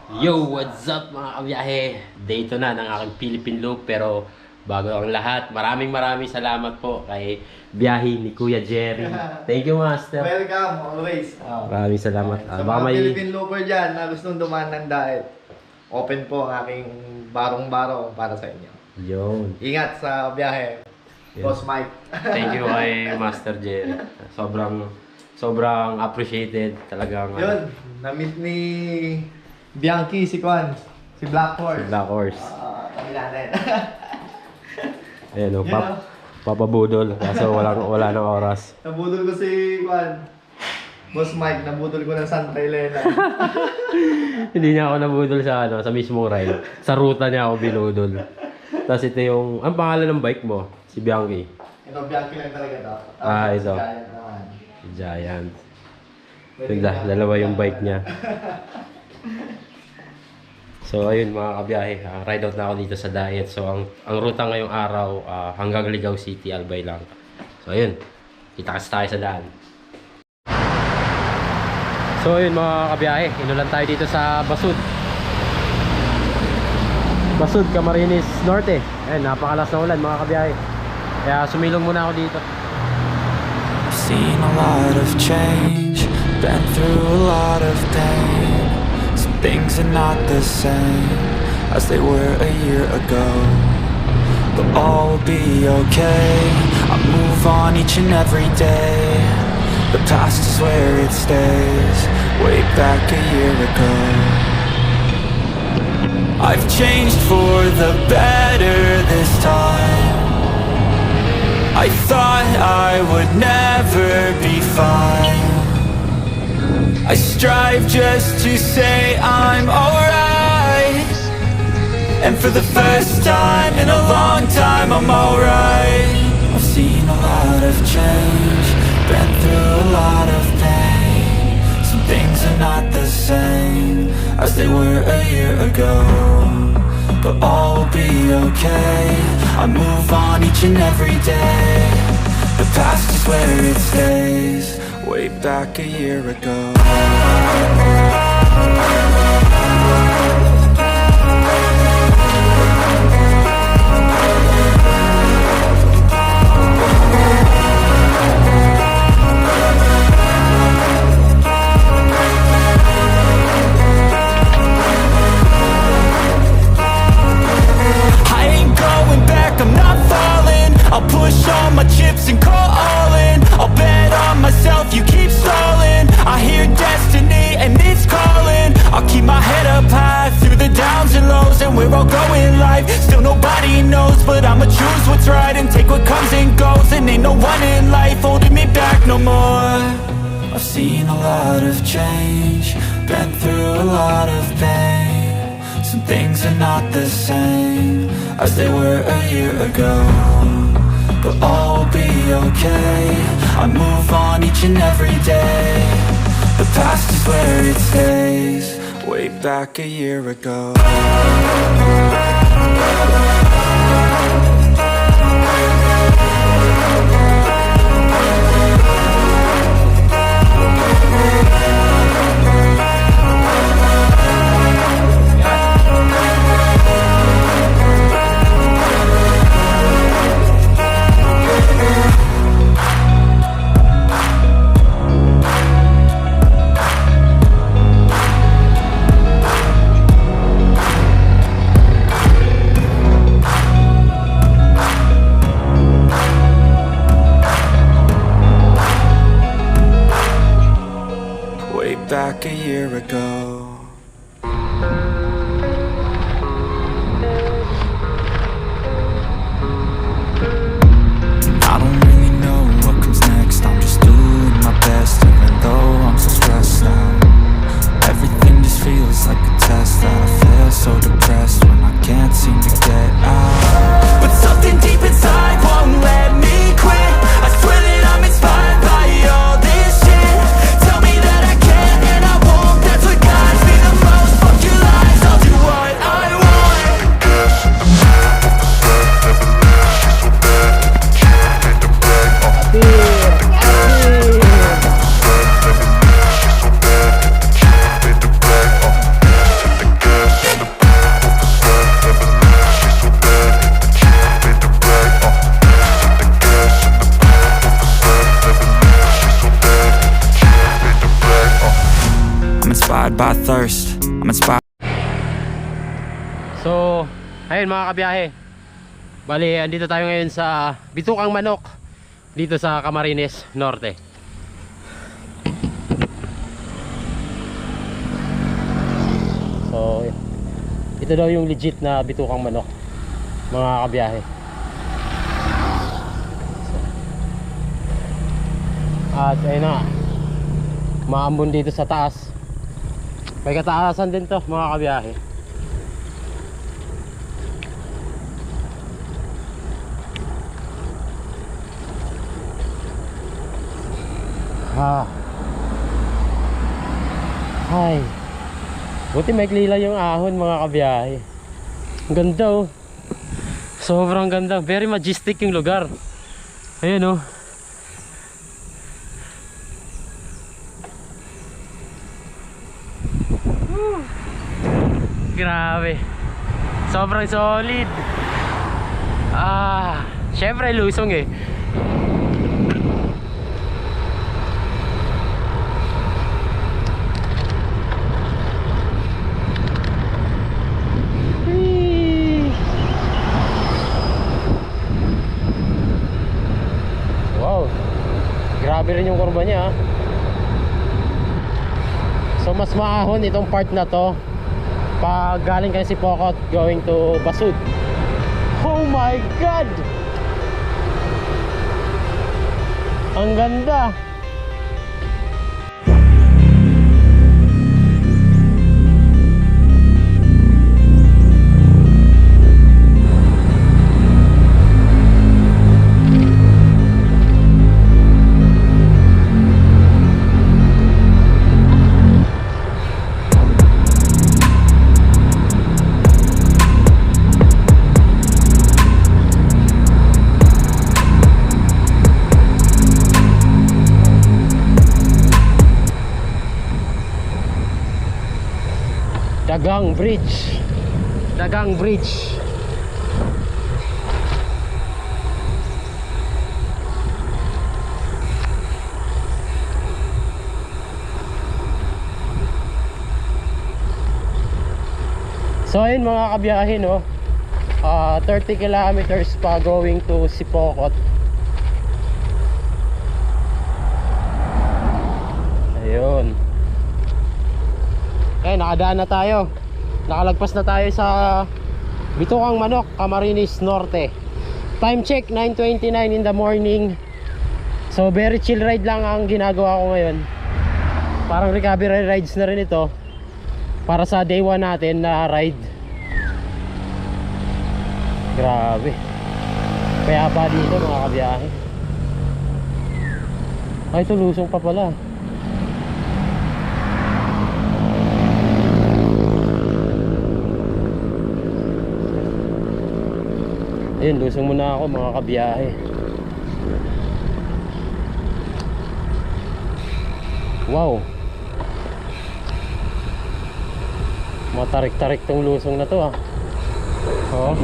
Yo, what's up mga kabiyahe? Day 2 na ng aking Philippine Loop, pero bago ang lahat, maraming salamat po kay biyahe ni Kuya Jerry. Thank you, Master. Welcome, always. Maraming salamat. Sa Baka mga may... Philippine looper dyan na gustong dumaan ng diet, open po ang aking barong-barong para sa inyo. Yun. Ingat sa biyahe. Yeah. Boss Mike. Thank you kay Master Jerry. Sobrang appreciated talagang. Yun, na-meet ni Bianchi si Kwan, si Black Horse. Black Horse. Kami natin. Ayan o, Yun, oh. papabudol. Kaso wala nang oras. Nabudol ko si Kwan. Boss Mike, nabudol ko ng Santa Elena. Hindi niya ako nabudol sa mismong ride. Sa ruta niya ako binudol. Tapos ito yung, ang pangalan ng bike mo? Si Bianchi. Ito, Bianchi lang talaga to. Ito. Si Giant naman. Si Giant. Dalawa yung bike niya. So ayun mga kabiyahe, ride out na ako dito sa diet. So ang ruta ngayong araw hanggang Ligaw City, Albay lang. So ayun, kita-kits tayo sa daan. So ayun mga kabiyahe, inulan tayo dito sa Basud, Camarines Norte. Ayun, napakalas na ulan mga kabiyahe. Kaya sumilong muna ako dito. I've seen a lot of change, been through a lot of pain. Some things are not the same as they were a year ago, but all will be okay. I move on each and every day. The past is where it stays, way back a year ago. I've changed for the better this time. I thought I would never be fine. I strive just to say I'm alright, and for the first time in a long time I'm alright. I've seen a lot of change, been through a lot of pain. Some things are not the same as they were a year ago, but all will be okay. I move on each and every day. The past is where it stays, way back a year ago. I'll push all my chips and call all in. I'll bet on myself, you keep stalling. I hear destiny and it's calling. I'll keep my head up high through the downs and lows, and we're all going life. Still nobody knows, but I'ma choose what's right and take what comes and goes. And ain't no one in life holding me back no more. I've seen a lot of change, been through a lot of pain. Some things are not the same as they were a year ago, but all will be okay. I move on each and every day. The past is where it stays, way back a year ago. Back a year ago. I don't really know what comes next. I'm just doing my best, even though I'm so stressed out. Everything just feels like a test that I feel so depressed when I can't seem to get out. But something deep inside won't let me quit. I swear that I'm inspired by all this shit. Tell me that I can and I won't. That's what guides me the most. Fuck your lies, I'll do what I want. I'm inspired. So, ayun mga kabiyahe. Bali, andito tayo ngayon sa Bitukang Manok dito sa Camarines Norte. So, ito daw yung legit na Bitukang Manok, mga kabiyahe. At ayun na, maambon dito sa taas. May kataasan din to mga kabiyahe. Ay, buti may klila yung ahon mga kabiyahe. Ang ganda oh. Sobrang ganda. Very majestic yung lugar. Ayun oh. Grabe. Sobrang solid. Syempre lusong eh. Wow. Grabe rin yung kurba niya. So mas maahon itong part na to pag galing kayo si Pokot going to Basud. Oh my God! Ang ganda! Dagang Bridge. Dagang Bridge. So ayun mga kabiyahe no. 30 kilometers pa going to Sipokot. Ayun. Eh, nakadaan na tayo. Nakalagpas na tayo sa Bitukang Manok, Camarines Norte. Time check 9:29 in the morning. So very chill ride lang ang ginagawa ko ngayon. Parang recovery rides na rin ito para sa day 1 natin na ride. Grabe. Kaya pa dito mga kabiyahe. Ay, ito lusong pa pala. Ayun, lusong muna ako mga kabiyahe. Wow. Matarik-tarik tong lusong na to ah. Oh.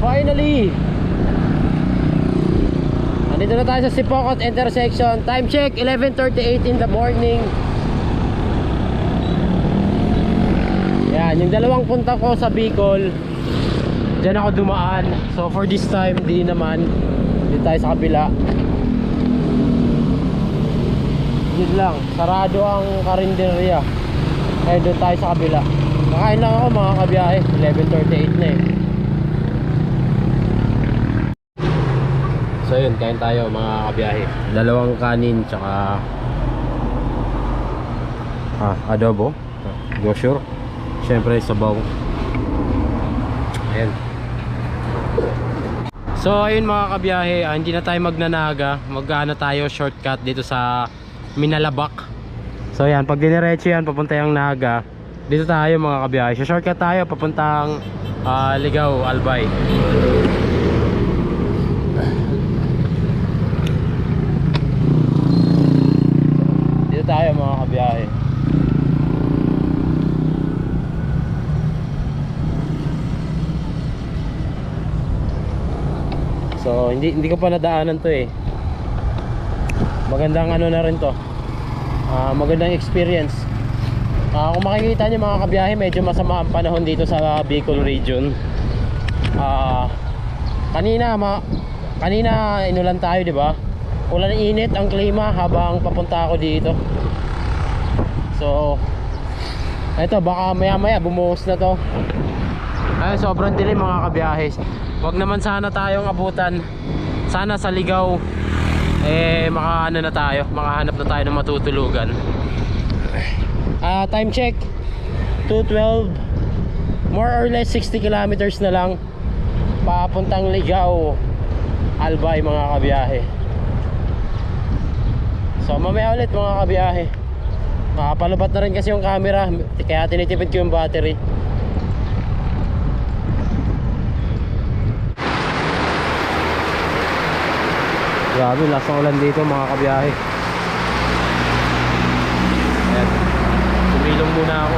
Finally, nandito na tayo sa Sipokot intersection. Time check 11:38 in the morning. Yan, yung dalawang punta ko sa Bicol, diyan ako dumaan. So for this time, di naman. Dito tayo sa kabila. Yun lang, sarado ang karinderya. Kaya doon tayo sa kabila. Nakain lang ako mga kabiyahe. 11:38 na eh. So yun, kain tayo mga kabiyahe. Dalawang kanin tsaka adobo, gosure, syempre sabaw. Ayan. So ayun mga kabiyahe, hindi na tayo magnanaga. Mag-ano tayo shortcut dito sa Minalabak. So yan, pag diniretso yan papunta yung Naga, dito tayo mga kabiyahe. So shortcut tayo papuntang Ligao, Albay. Dito tayo mga kabiyahe. So hindi ko pa nadaanan to eh. Magandang ano na rin to. Magandang experience. Kung makikita niyo mga kabiyahe, medyo masama ang panahon dito sa Bicol region. Kanina inulan tayo, 'di ba? Ulan, init ang klima habang papunta ako dito. So eto, baka maya-maya bumuhos na to. Ay, sobrang dilim mga kabiyahe. Wag naman sana tayong abutan. Sana sa Ligao makaano na tayo, makahanap na tayo ng matutulugan. Time check 2:12. More or less 60 kilometers na lang papuntang Ligao, Albay mga kabiyahe. So mamaya ulit mga kabiyahe. Makapalubat na rin kasi yung camera, kaya tinitipid ko yung battery. Grabe, lasang ulan dito mga kabiyahe. Ayan, sumilong muna ako.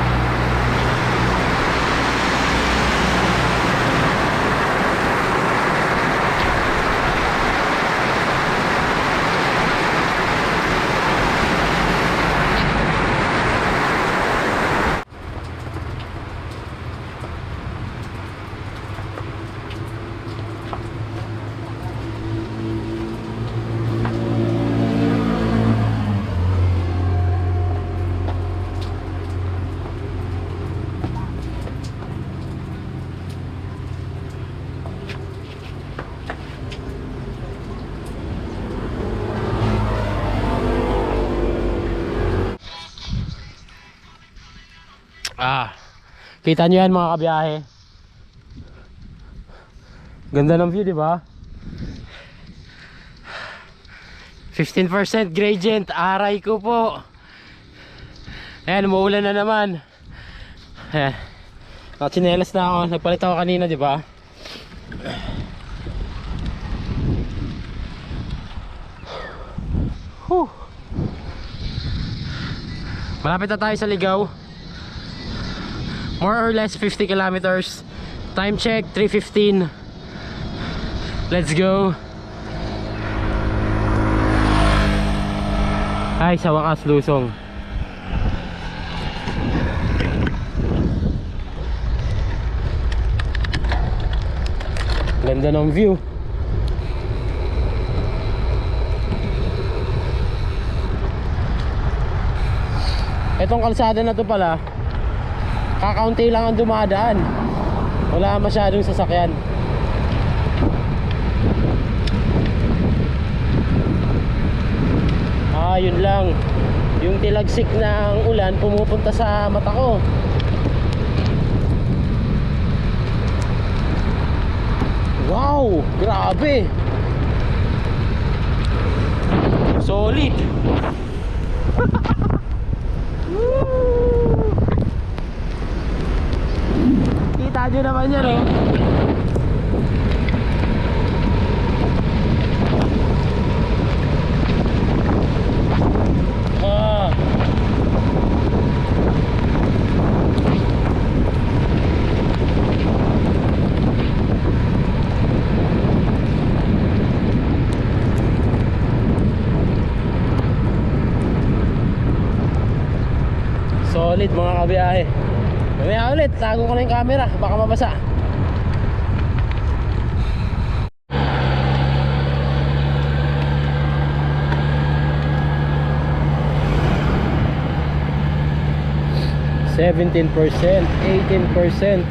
Kita nyo yan mga kabiyahe. Ganda ng view, di ba? 15% gradient, aray ko po. Ayan, umuulan na naman. Ayan, nakatsinelas na ako. Nagpalit ako kanina, di ba? Malapit na tayo sa Ligao. More or less 50 kilometers. Time check 3:15. Let's go. Ay, sa wakas lusong. Ganda ng view. Etong kalsada na to pala, kakaunti lang ang dumadaan. Wala masyadong sasakyan. Yun lang. Yung tilagsik ng ulan pumupunta sa mata ko. Wow, grabe. Solid. Kita nyo naman yan, oh. Solid mga kabiyahe. Mamaya ulit, tago ko na yung camera, baka mabasa. %, 18%.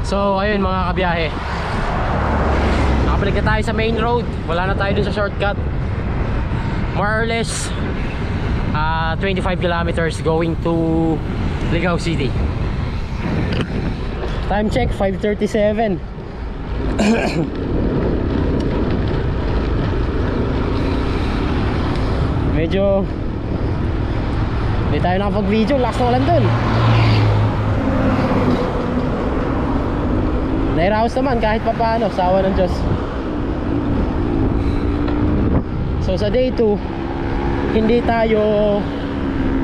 So ayun mga kabiyahe, nakabalik na tayo sa main road. Wala na tayo dun sa shortcut. More or less 25 kilometers going to Ligao City. Time check 5:37. Medyo hindi tayo nakapag-video, lakas na ulan dun. Nairaos naman kahit pa paano, sawa ng Diyos. So sa day 2, hindi tayo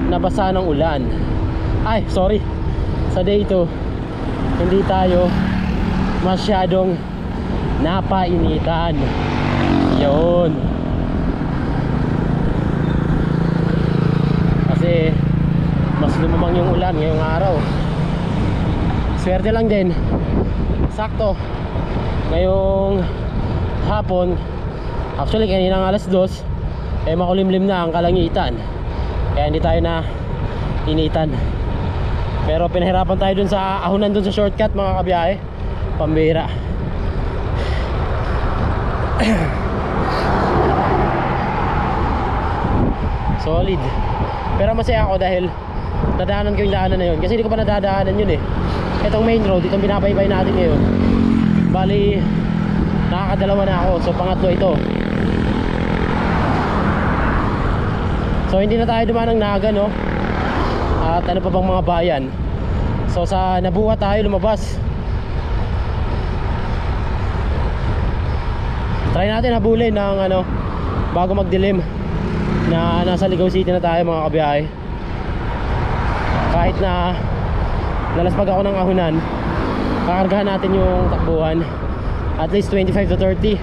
nabasa ng ulan. Ay, sorry. Sa day 2, hindi tayo masyadong napainitan. Yun. Kasi mas lumamang yung ulan ngayong araw. Swerte lang din, sakto ngayong hapon, actually kanina ng alas 2 makulimlim na ang kalangitan, kaya hindi tayo na initan. Pero pinahirapan tayo dun sa ahunan dun sa shortcut mga kabiyahe, pambira. Solid. Pero masaya ako dahil nadaanan ko yung daanan na yun, kasi hindi ko pa nadadaanan yun eh. Itong main road, itong binabaybay natin ngayon, bali nakakadalawa na ako, so pangatlo ito. So hindi na tayo dumaan ng Naga, no? At ano pa bang mga bayan. So sa Nabuha tayo lumabas. Try natin habulin ng ano, bago magdilim, na nasa Ligao City na tayo mga kabiyahe. Kahit na lalaspag ako ng ahunan, kakargahan natin yung takbuhan at least 25 to 30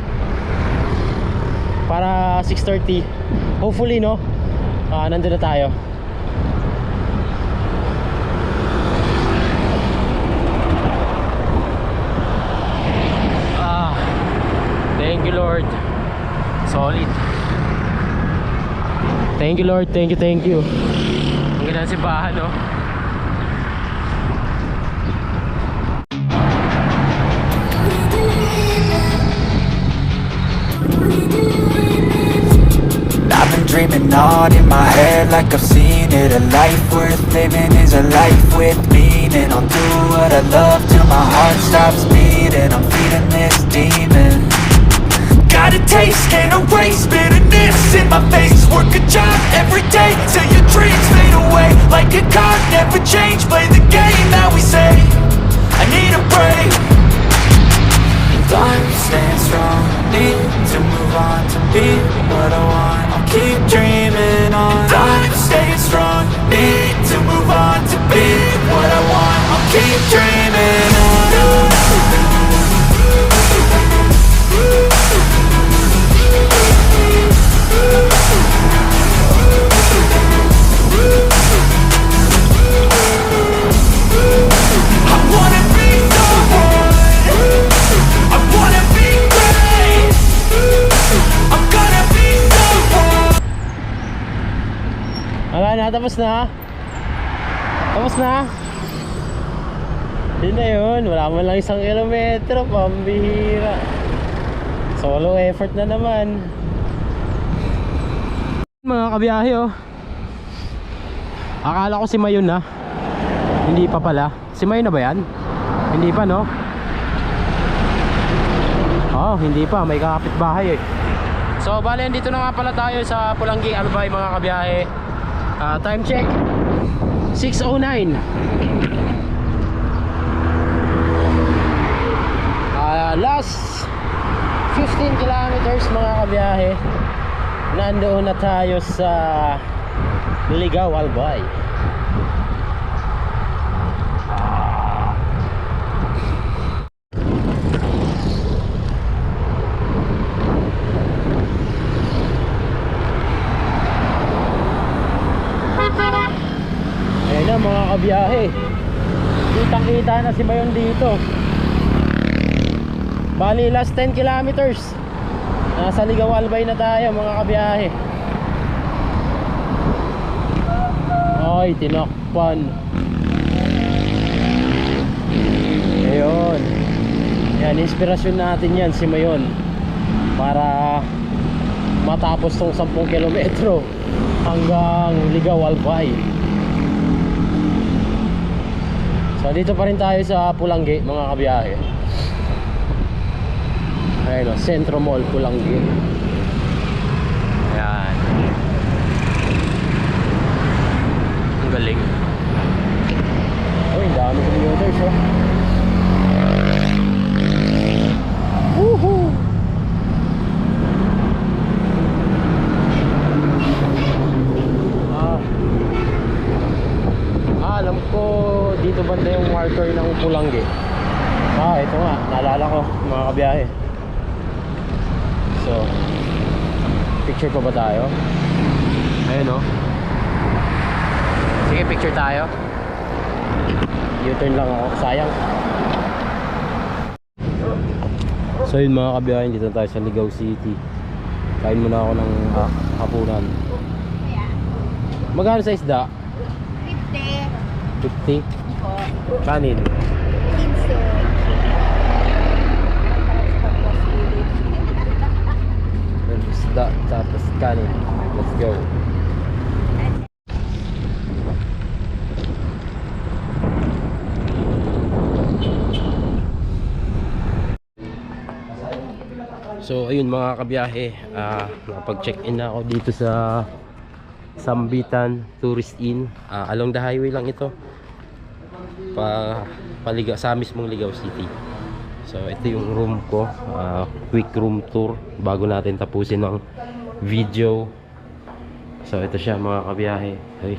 para 6:30 hopefully, no? Nandun na tayo. Thank you Lord. Solid. Thank you Lord, thank you. Ang ganda ng simbahan, no? I've been dreaming on in my head like I've seen it. A life worth living is a life with meaning. I'll do what I love till my heart stops beating. I'm feeding this demon. Got a taste, can't erase bitterness in my face. Work a job every day till your dreams fade away. Like a card, never change, play the game that we say. I need a break. I'm staying strong, need to move on to be what I want. I'll keep dreaming on. I'm staying strong, need to move on to be what I want. I'll keep dreaming on. Wala na, tapos na. Tapos na. Yun na yun, wala man lang 1 kilometro, pambihira. Solo effort na naman. Mga kabiyahe, oh. Akala ko si Mayon na. Hindi pa pala. Si Mayon na ba yan? Hindi pa, no? Oh, hindi pa, may kapitbahay eh. So bale, dito na nga pala tayo sa Pulangi Albay mga kabiyahe. Time check 6:09. Last 15 kilometers mga kabiyahe, nandoon na tayo sa Ligao Albay. Ayan na mga kabiyahe, kitang kita na si Mayon dito. Bali last 10 kilometers, nasa Ligao Albay na tayo mga kabiyahe. Ay, tinakpan. Ayun. Yan, inspirasyon natin yan si Mayon para matapos tong 10 kilometro hanggang Ligaw Albay. So dito pa rin tayo sa Pulanggi mga kabiyahe. Ayun o, Centro Mall, Pulanggi. Ayan. Ang galing. Uy, ang dami commuters oh. Woohoo! Alam ko dito banda yung marker ng Pulanggi. Ito nga, naalala ko mga kabiyahe. So, picture pa ba tayo? Ayun oh. Sige, picture tayo. U-turn lang ako, sayang. So yun mga kabiyahe, dito tayo sa Ligaw City. Kain muna ako ng hapunan. Magkano sa isda? 50. 50? Kanin? 15. Isda, tapos kanin. Let's go. So ayun mga kabiyahe, nakapag-check-in na ako dito sa Sambitan Tourist Inn. Along the highway lang ito, sa mismong Ligaw City. So ito yung room ko, quick room tour bago natin tapusin ang video. So ito siya mga kabiyahe. Ay,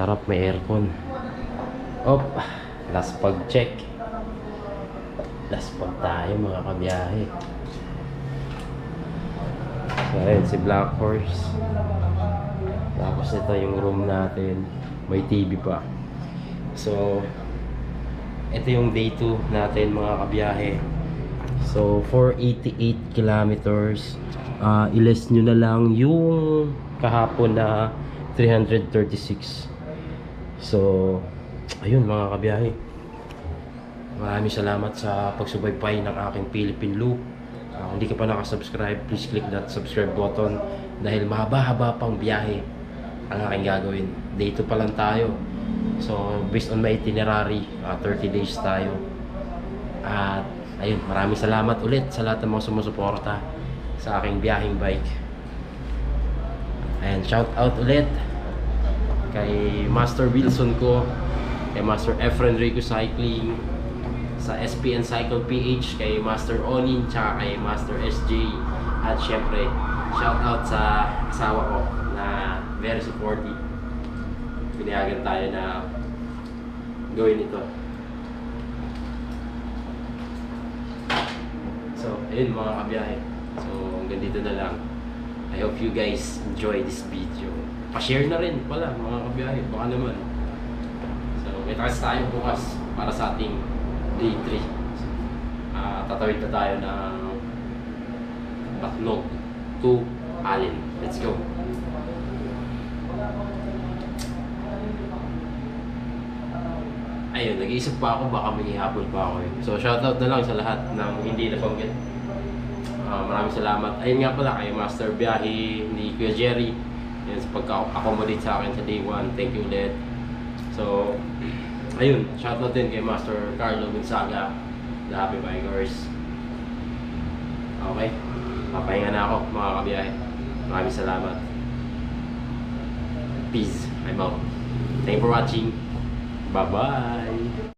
sarap, may aircon. Last pag check. Last pag tayo mga kabiyahe. So ayun si Black Horse. Tapos ito yung room natin, may TV pa. So ito yung day 2 natin mga kabiyahe. So 488 kilometers. I-less nyo na lang yung kahapon na 336. So ayun mga kabiyahe, maraming salamat sa pagsubaybay ng aking Philippine Loop. Kung hindi ka pa nakasubscribe, please click that subscribe button dahil mahaba-haba pang biyahe ang aking gagawin. Day 2 pa lang tayo. So based on my itinerary, 30 days tayo. At ayun, maraming salamat ulit sa lahat ng mga sumusuporta sa aking biyaheng bike. And shout out ulit kay Master Wilson ko, kay Master Efren Rico Cycling, sa SPN Cycle PH, kay Master Onin, tsaka kay Master SJ. At syempre, shout out sa asawa ko na very supportive. Pinayagan tayo na gawin ito. So, ayun mga kabiyahe. So, hanggang dito na lang. I hope you guys enjoy this video. Pa-share na rin pala mga kabiyahe, baka naman. So, kita kasi tayo bukas para sa ating day 3. Tatawid na tayo ng Bacnog to Allen. Let's go. Ayun, nag-iisip pa ako, baka may ihabol pa ako eh. So shoutout na lang sa lahat ng hindi nabanggit. Maraming salamat. Ayun nga pala kay Master Biyahe ni Kuya Jerry, yun, sa pagka-accommodate sa akin sa day 1. Thank you ulit. So ayun, shoutout din kay Master Carlo Gonzaga, the Happy Bikers. Okay, papahinga na ako mga kabiyahe. Maraming salamat. Peace. I'm out. Thank you for watching. Bye-bye.